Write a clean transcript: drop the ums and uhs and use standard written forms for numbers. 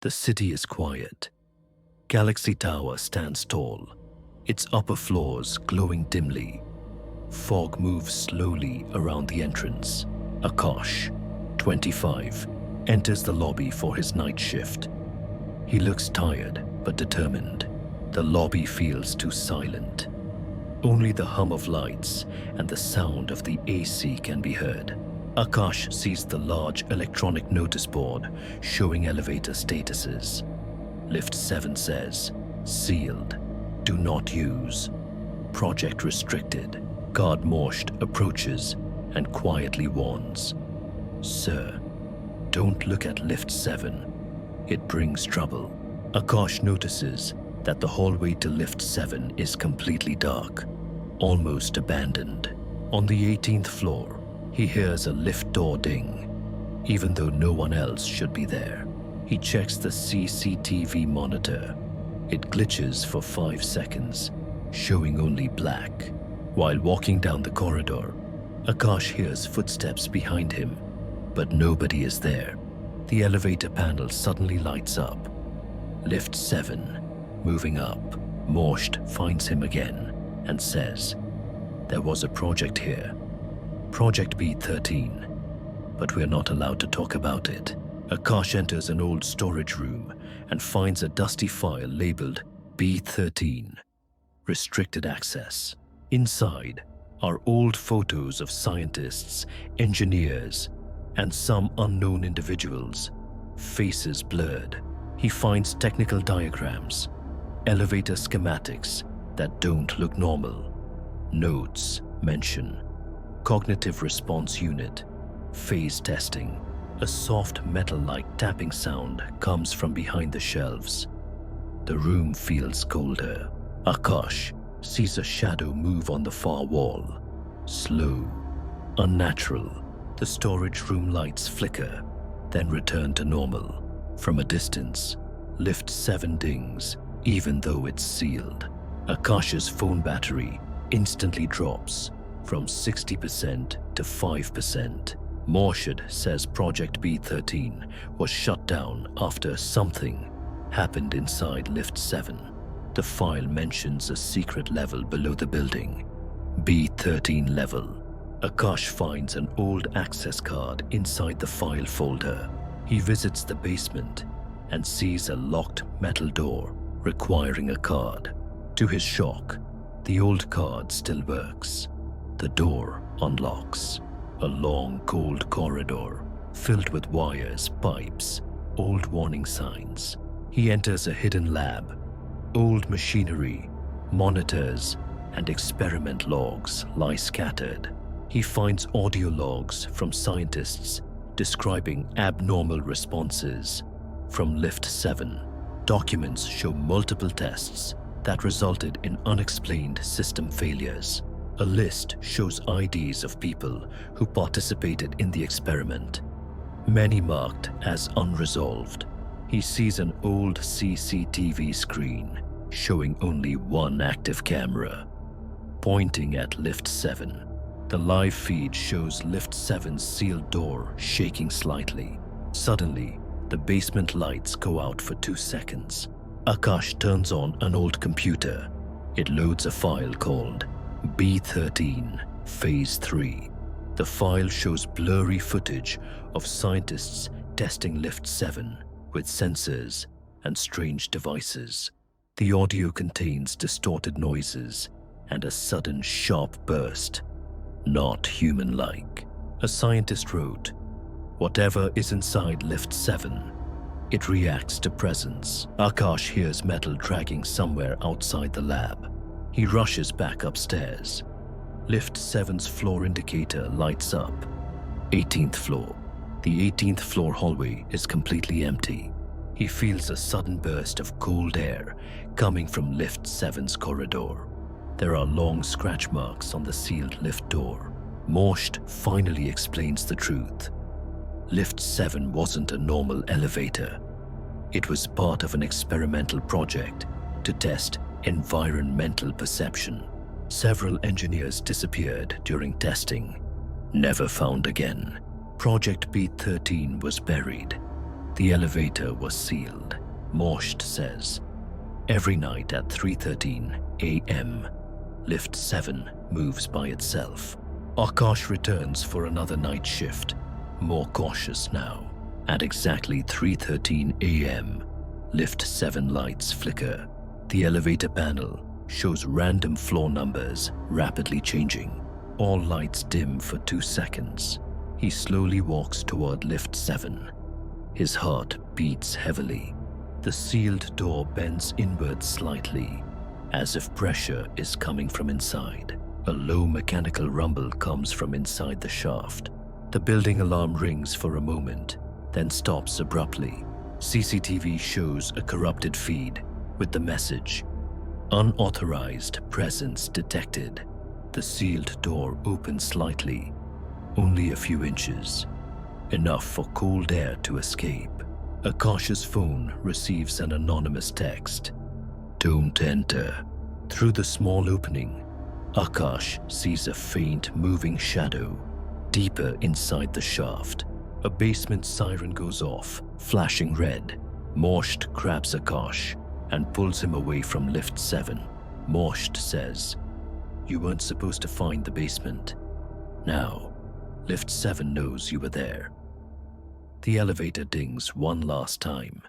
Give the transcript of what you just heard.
The city is quiet. Galaxy Tower stands tall, its upper floors glowing dimly. Fog moves slowly around the entrance. Akash, 25, enters the lobby for his night shift. He looks tired but determined. The lobby feels too silent. Only the hum of lights and the sound of the AC can be heard. Akash sees the large electronic notice board showing elevator statuses. Lift 7 says, "Sealed. Do not use. Project restricted." Guard Morshed approaches and quietly warns, "Sir, don't look at lift 7. It brings trouble." Akash notices that the hallway to lift 7 is completely dark, almost abandoned. On the 18th floor, he hears a lift door ding, even though no one else should be there. He checks the CCTV monitor. It glitches for 5 seconds, showing only black. While walking down the corridor, Akash hears footsteps behind him, but nobody is there. The elevator panel suddenly lights up. Lift 7, moving up. Morshed finds him again and says, "There was a project here. Project B13, but we're not allowed to talk about it." Akash enters an old storage room and finds a dusty file labeled B13, restricted access. Inside are old photos of scientists, engineers, and some unknown individuals, faces blurred. He finds technical diagrams, elevator schematics that don't look normal. Notes mention cognitive response unit, phase testing. A soft metal-like tapping sound comes from behind the shelves. The room feels colder. Akash sees a shadow move on the far wall. Slow, unnatural. The storage room lights flicker, then return to normal. From a distance, lift 7 dings, even though it's sealed. Akash's phone battery instantly drops from 60% to 5%. Morshed says Project B13 was shut down after something happened inside lift 7. The file mentions a secret level below the building, B13 Level. Akash finds an old access card inside the file folder. He visits the basement and sees a locked metal door requiring a card. To his shock, the old card still works. The door unlocks. A long, cold corridor filled with wires, pipes, old warning signs. He enters a hidden lab. Old machinery, monitors, and experiment logs lie scattered. He finds audio logs from scientists describing abnormal responses from lift 7. Documents show multiple tests that resulted in unexplained system failures. A list shows IDs of people who participated in the experiment, many marked as unresolved. He sees an old CCTV screen showing only one active camera, pointing at lift 7. The live feed shows lift 7's sealed door shaking slightly. Suddenly, the basement lights go out for 2 seconds. Akash turns on an old computer. It loads a file called B13 Phase 3. The file shows blurry footage of scientists testing lift 7 with sensors and strange devices. The audio contains distorted noises and a sudden sharp burst, not human-like. A scientist wrote, "Whatever is inside lift 7, it reacts to presence." Akash hears metal dragging somewhere outside the lab. He rushes back upstairs. Lift 7's floor indicator lights up. 18th floor. The 18th floor hallway is completely empty. He feels a sudden burst of cold air coming from lift 7's corridor. There are long scratch marks on the sealed lift door. Morshed finally explains the truth. Lift 7 wasn't a normal elevator. It was part of an experimental project to test environmental perception. Several engineers disappeared during testing, never found again. Project B13 was buried. The elevator was sealed. Morshed says, every night at 3:13 a.m., lift 7 moves by itself. Akash returns for another night shift, more cautious now. At exactly 3:13 a.m., lift 7 lights flicker. The elevator panel shows random floor numbers rapidly changing. All lights dim for 2 seconds. He slowly walks toward lift 7. His heart beats heavily. The sealed door bends inward slightly, as if pressure is coming from inside. A low mechanical rumble comes from inside the shaft. The building alarm rings for a moment, then stops abruptly. CCTV shows a corrupted feed with the message, "Unauthorized presence detected." The sealed door opens slightly, only a few inches, enough for cold air to escape. Akash's phone receives an anonymous text, "Don't enter." Through the small opening, Akash sees a faint moving shadow deeper inside the shaft. A basement siren goes off, flashing red. Morshed grabs Akash and pulls him away from lift 7. Morshed says, "You weren't supposed to find the basement. Now, lift 7 knows you were there." The elevator dings one last time.